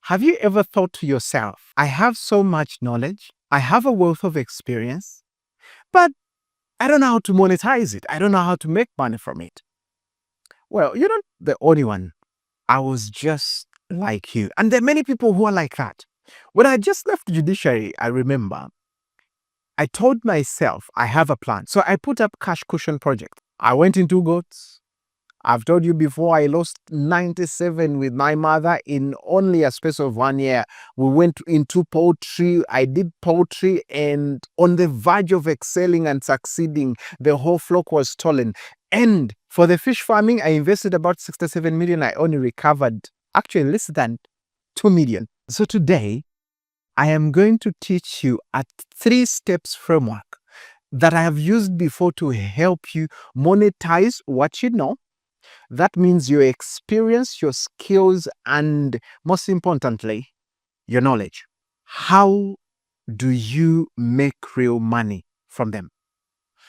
Have you ever thought to yourself, I have so much knowledge, I have a wealth of experience, but I don't know how to monetize it. I don't know how to make money from it. Well, you're not the only one. I was just like you. And there are many people who are like that. When I just left judiciary, I remember I told myself I have a plan. So I put up cash cushion project. I went into goats. I've told you before, I lost 97 with my mother in only a space of 1 year. We went into poultry. I did poultry and on the verge of excelling and succeeding. The whole flock was stolen. And for the fish farming, I invested about 67 million. I only recovered actually less than 2 million. So today, I am going to teach you a 3-steps framework that I have used before to help you monetize what you know. That means your experience, your skills, and most importantly, your knowledge. How do you make real money from them?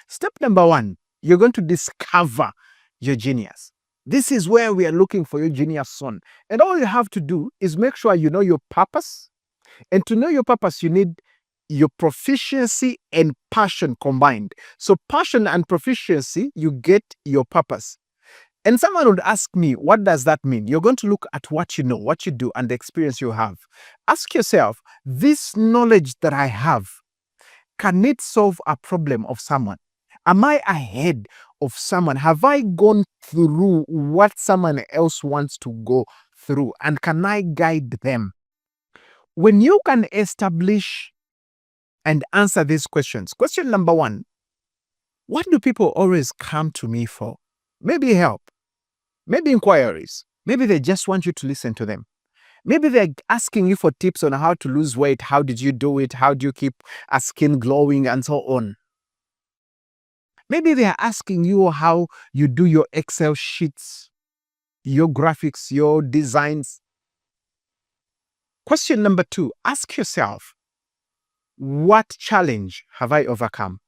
Step number 1, you're going to discover your genius. This is where we are looking for your genius son. And all you have to do is make sure you know your purpose. And to know your purpose, you need your proficiency and passion combined. So passion and proficiency, you get your purpose. And someone would ask me, what does that mean? You're going to look at what you know, what you do, and the experience you have. Ask yourself, this knowledge that I have, can it solve a problem of someone? Am I ahead of someone? Have I gone through what someone else wants to go through? And can I guide them? When you can establish and answer these questions, question number 1, what do people always come to me for? Maybe help. Maybe inquiries. Maybe they just want you to listen to them. Maybe they're asking you for tips on how to lose weight. How did you do it? How do you keep a skin glowing and so on? Maybe they're asking you how you do your Excel sheets, your graphics, your designs. Question number 2, ask yourself, what challenge have I overcome?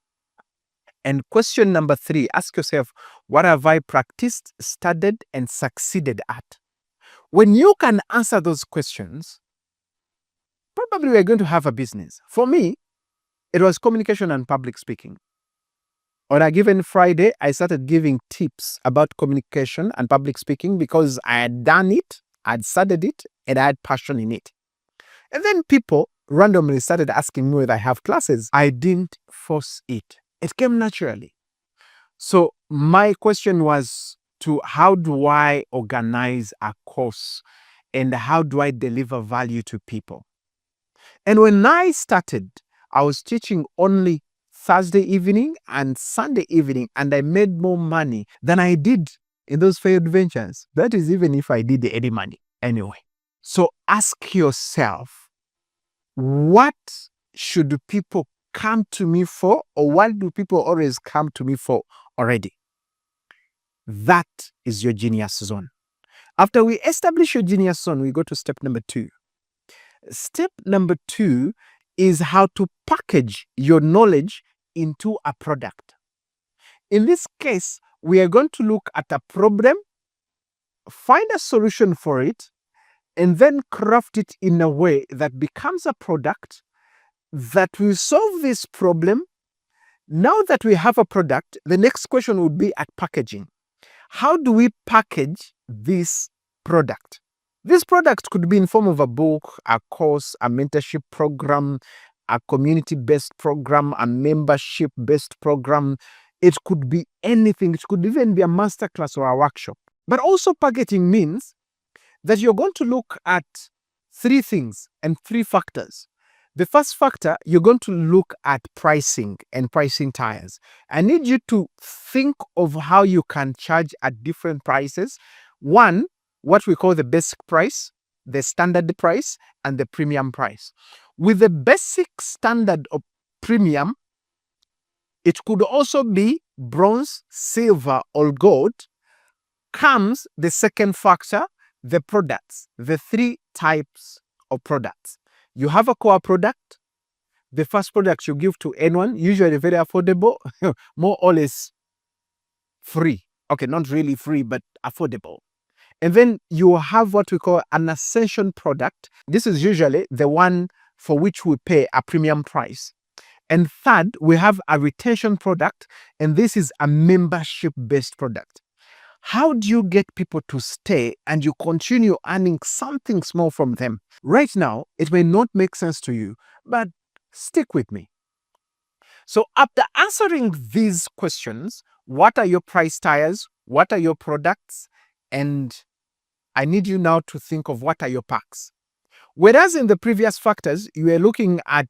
And question number 3, ask yourself, what have I practiced, studied, and succeeded at? When you can answer those questions, probably we're going to have a business. For me, it was communication and public speaking. On a given Friday, I started giving tips about communication and public speaking because I had done it, I'd studied it, and I had passion in it. And then people randomly started asking me whether I have classes. I didn't force it. It came naturally. So my question was to how do I organize a course and how do I deliver value to people? And when I started, I was teaching only Thursday evening and Sunday evening, and I made more money than I did in those failed ventures. That is even if I did any money anyway. So ask yourself, what should people come to me for, or what do people always come to me for already? That is your genius zone. After we establish your genius zone, we go to step number 2. Step number 2 is how to package your knowledge into a product. In this case, we are going to look at a problem, find a solution for it, and then craft it in a way that becomes a product that will solve this problem. Now that we have a product, the next question would be at packaging. How do we package this product? This product could be in form of a book, a course, a mentorship program, a community-based program, a membership-based program. It could be anything. It could even be a masterclass or a workshop. But also packaging means that you're going to look at 3 things and 3 factors. The first factor, you're going to look at pricing and pricing tiers. I need you to think of how you can charge at different prices. 1, what we call the basic price, the standard price, and the premium price. With the basic, standard, or premium, it could also be bronze, silver, or gold, comes the second factor, the products, the 3 types of products. You have a core product. The first product you give to anyone, usually very affordable, more or less free. Okay, not really free, but affordable. And then you have what we call an ascension product. This is usually the one for which we pay a premium price. And third, we have a retention product, and this is a membership-based product. How do you get people to stay and you continue earning something small from them? Right now, it may not make sense to you, but stick with me. So after answering these questions, what are your price tiers? What are your products? And I need you now to think of what are your packs. Whereas in the previous factors, you were looking at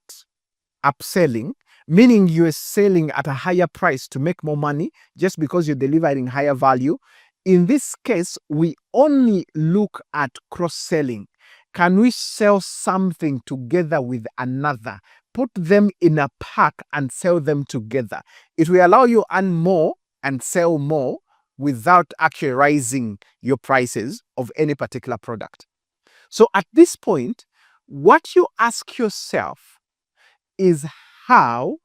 upselling, meaning you are selling at a higher price to make more money just because you're delivering higher value. In this case, we only look at cross-selling. Can we sell something together with another? Put them in a pack and sell them together. It will allow you to earn more and sell more without actually raising your prices of any particular product. So at this point, what you ask yourself is, how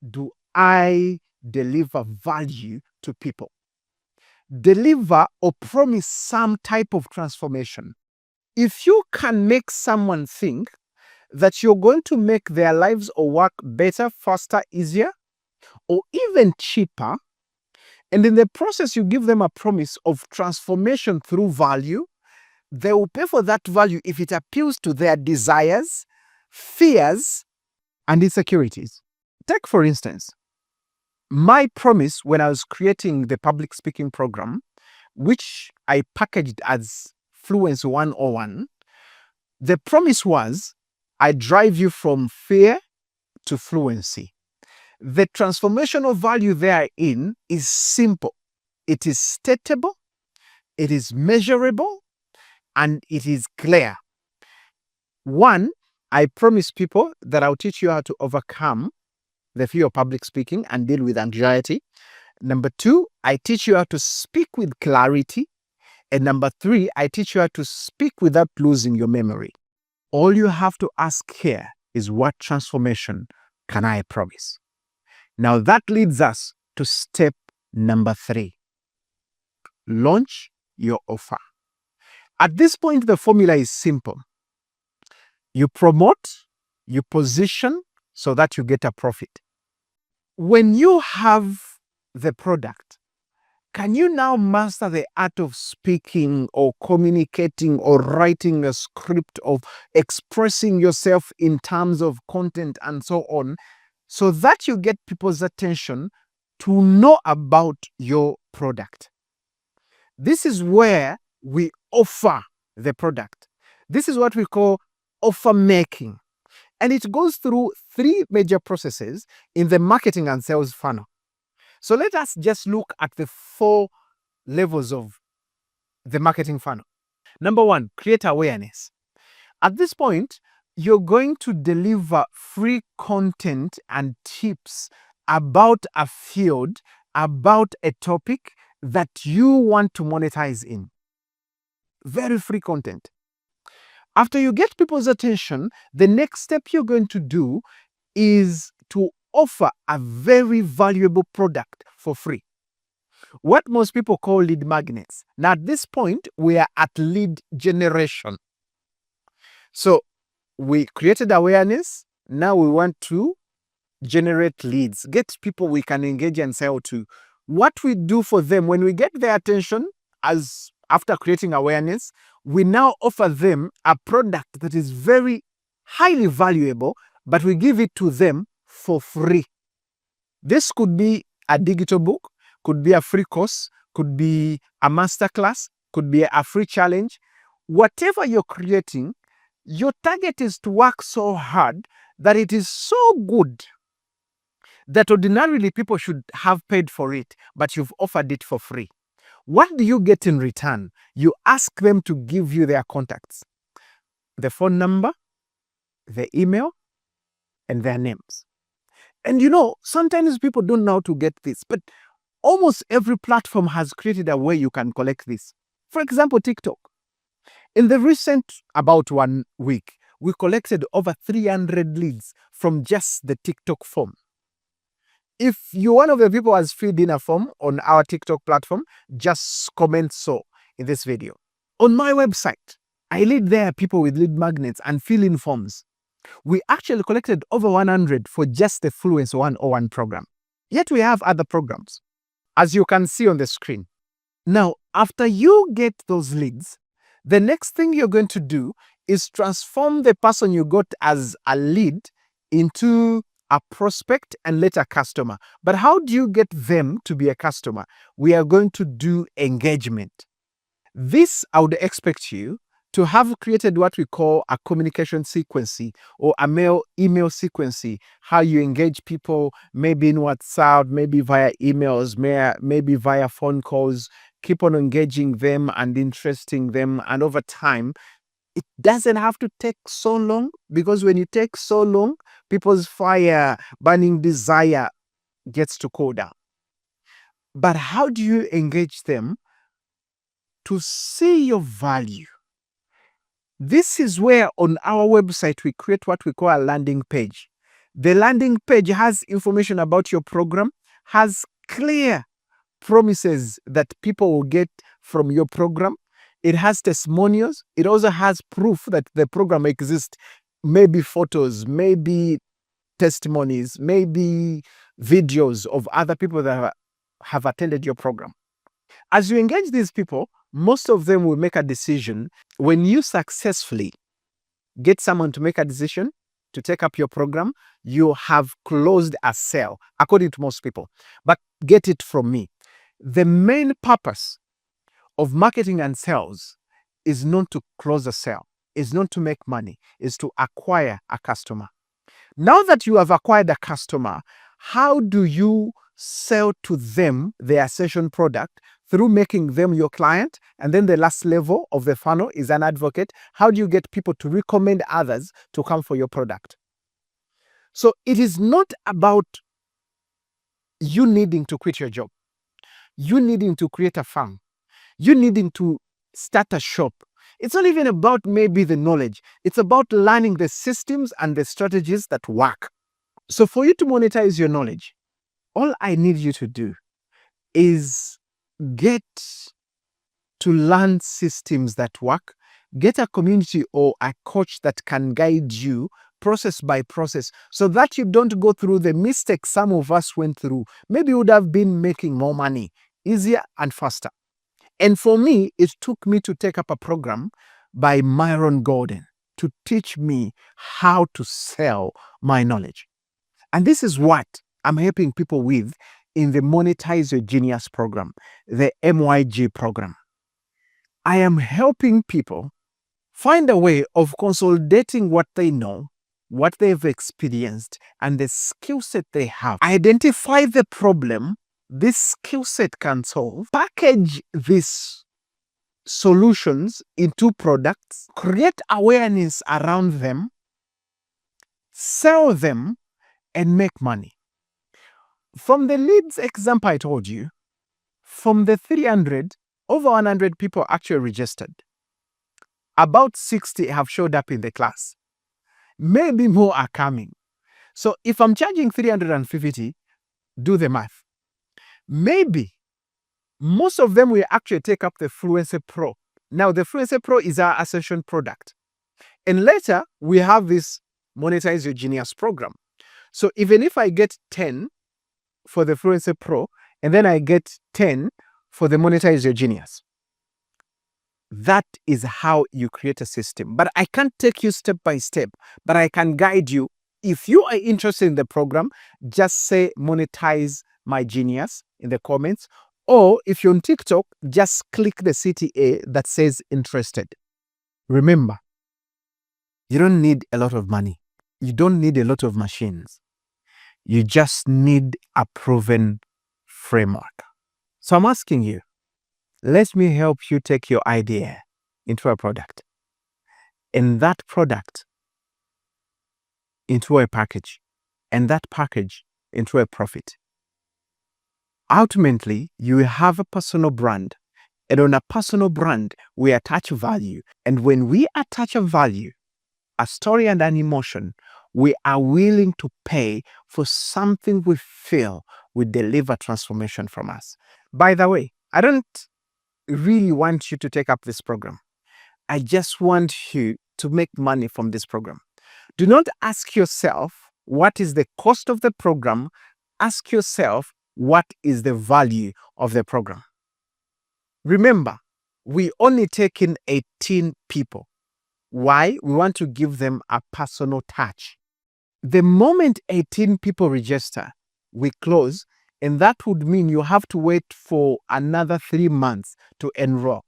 do I deliver value to people? Deliver or promise some type of transformation. If you can make someone think that you're going to make their lives or work better, faster, easier, or even cheaper, and in the process you give them a promise of transformation through value, they will pay for that value if it appeals to their desires, fears, and insecurities. Take, for instance, my promise when I was creating the public speaking program, which I packaged as Fluency 101, the promise was, I drive you from fear to fluency. The transformational value therein is simple. It is stateable, it is measurable, and it is clear. One, I promise people that I'll teach you how to overcome the fear of public speaking and deal with anxiety. Number two, I teach you how to speak with clarity. And number three, I teach you how to speak without losing your memory. All you have to ask here is, what transformation can I promise? Now that leads us to step number 3. Launch your offer. At this point, the formula is simple. You promote, you position so that you get a profit. When you have the product, can you now master the art of speaking or communicating or writing a script, of expressing yourself in terms of content and so on, so that you get people's attention to know about your product? This is where we offer the product. This is what we call offer making. And it goes through 3 major processes in the marketing and sales funnel. So let us just look at the 4 levels of the marketing funnel. Number 1, create awareness. At this point, you're going to deliver free content and tips about a field, about a topic that you want to monetize in. Very free content. After you get people's attention, the next step you're going to do is to offer a very valuable product for free. What most people call lead magnets. Now at this point, we are at lead generation. So we created awareness. Now we want to generate leads, get people we can engage and sell to. What we do for them when we get their attention, as after creating awareness, we now offer them a product that is very highly valuable, but we give it to them for free. This could be a digital book, could be a free course, could be a masterclass, could be a free challenge. Whatever you're creating, your target is to work so hard that it is so good that ordinarily people should have paid for it, but you've offered it for free. What do you get in return? You ask them to give you their contacts, the phone number, the email, and their names. And sometimes people don't know how to get this, but almost every platform has created a way you can collect this. For example, TikTok. In the recent about 1 week, we collected over 300 leads from just the TikTok form. If you're one of the people who has filled in a form on our TikTok platform, just comment so in this video. On my website, I lead there people with lead magnets and fill in forms. We actually collected over 100 for just the Fluency 101 program. Yet we have other programs, as you can see on the screen. Now, after you get those leads, the next thing you're going to do is transform the person you got as a lead into a prospect and later customer. But how do you get them to be a customer? We are going to do engagement. This, I would expect you to have created what we call a communication sequence or a email sequence, how you engage people, maybe in WhatsApp, maybe via emails, maybe via phone calls, keep on engaging them and interesting them. And over time, it doesn't have to take so long, because when you take so long, people's fire burning desire gets to cool down. But how do you engage them to see your value? This is where on our website we create what we call a landing page. The landing page has information about your program, has clear promises that people will get from your program. It has testimonials. It also has proof that the program exists, maybe photos, maybe testimonies, maybe videos of other people that have attended your program. As you engage these people, most of them will make a decision. When you successfully get someone to make a decision to take up your program, you have closed a sale, according to most people. But get it from me. The main purpose of marketing and sales is not to close a sale, is not to make money, is to acquire a customer. Now that you have acquired a customer, how do you sell to them their session product? Through making them your client. And then the last level of the funnel is an advocate. How do you get people to recommend others to come for your product? So it is not about you needing to quit your job, you needing to create a farm, you needing to start a shop. It's not even about maybe the knowledge. It's about learning the systems and the strategies that work. So for you to monetize your knowledge, all I need you to do is get to learn systems that work, get a community or a coach that can guide you process by process, so that you don't go through the mistakes some of us went through. Maybe you would have been making more money, easier and faster. And for me, it took me to take up a program by Myron Golden to teach me how to sell my knowledge. And this is what I'm helping people with in the Monetize Your Genius program, the MYG program. I am helping people find a way of consolidating what they know, what they've experienced, and the skill set they have. Identify the problem this skill set can solve, package these solutions into products, create awareness around them, sell them, and make money. From the leads example I told you, from the 300, over 100 people actually registered. About 60 have showed up in the class. Maybe more are coming. So if I'm charging 350, do the math. Maybe most of them will actually take up the Fluency Pro. Now, the Fluency Pro is our Ascension product. And later, we have this Monetize Your Genius program. So even if I get 10 for the Fluency Pro, and then I get 10 for the Monetize Your Genius, that is how you create a system. But I can't take you step by step, but I can guide you. If you are interested in the program, just say Monetize My Genius in the comments. Or if you're on TikTok, just click the CTA that says interested. Remember, you don't need a lot of money. You don't need a lot of machines. You just need a proven framework. So I'm asking you, let me help you take your idea into a product, and that product into a package, and that package into a profit. Ultimately, you have a personal brand, and on a personal brand, we attach value. And when we attach a value, a story and an emotion, we are willing to pay for something we feel will deliver transformation from us. By the way, I don't really want you to take up this program. I just want you to make money from this program. Do not ask yourself, what is the cost of the program? Ask yourself, what is the value of the program? Remember, we only take in 18 people. Why? We want to give them a personal touch. The moment 18 people register, we close, and that would mean you have to wait for another 3 months to enroll.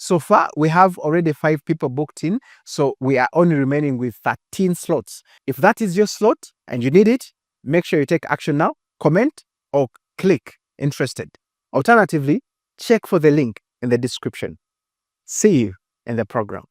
So far, we have already 5 people booked in, so we are only remaining with 13 slots. If that is your slot and you need it, make sure you take action now, comment or click interested. Alternatively, check for the link in the description. See you in the program.